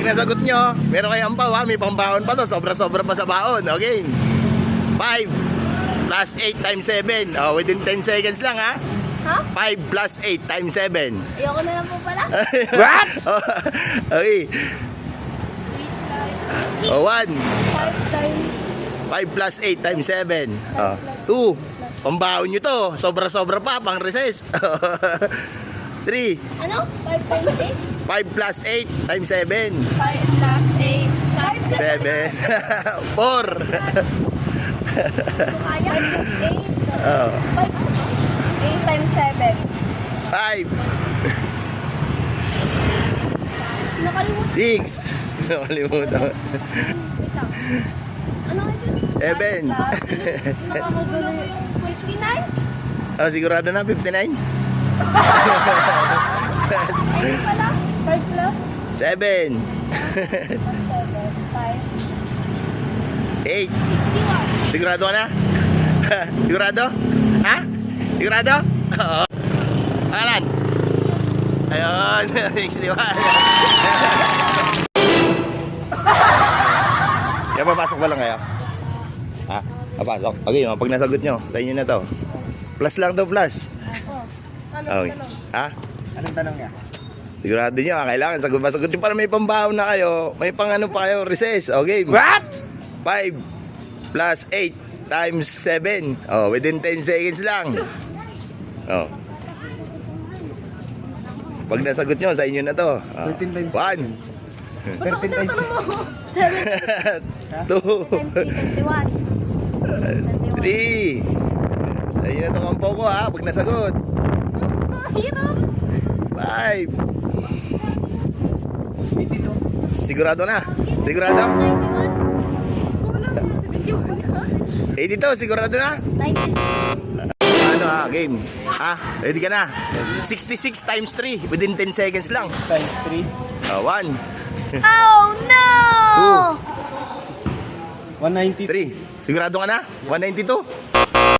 nasagot nyo, meron kayong ampaw ha. May pambaon pa to. Sobra-sobra pa sa baon. Okay. 5 plus 8 times 7. Oh, within 10 seconds lang ha. Ha? 5 plus 8 times 7. Ayoko na lang po pala. What? Okay. Oh, 1. 5 times 5 plus 8 times 7. Oh, 2. Pambaon nyo to. Sobra-sobra pa. Pang recess. 3. ano? 5 times 8? 5 plus 8 times 7. 5 plus 8 times 7. 4. Kaya? 5 plus 8. Oh. 8 times 7. 5. Nakalimutan. 6. Nakalimutan. Ano ka dyan? 7. Nakakagulo mo yung 59? Oh, sigurado na 59? Ayun pala. 5 plus 7. 7. 5. 8. 61. Sigurado ka na? Sigurado? Ha? Sigurado? Oo. Pangalan? Ayun. 61. Kaya papasok ba lang kayo? Ha? Papasok. Okay, pag nasagot nyo, tayo nyo na to. Plus lang to, plus. Okay. Ha? Anong tanong niya? Sigurado nyo, kailangan sagot nyo para may pambaon na kayo. May pang ano pa kayo, recess. Okay. What? 5 plus 8 times 7. Oh, within 10 seconds lang. Oh. Pag nasagot nyo, sa inyo na to. 13 times 1. 13 times 2. times 3, 21. 3. Sa inyo na itong ampaw ko ha, pag nasagot. Hirap. 5. 82. Sigurado na? Sigurado? 91. Wala na, 71 na. 82, sigurado na? 90. Ano ha, game? Ha? Ready ka na? 66 times 3 within 10 seconds lang. Times 3. 1, Oh no! 190. 3. Sigurado ka na? 192?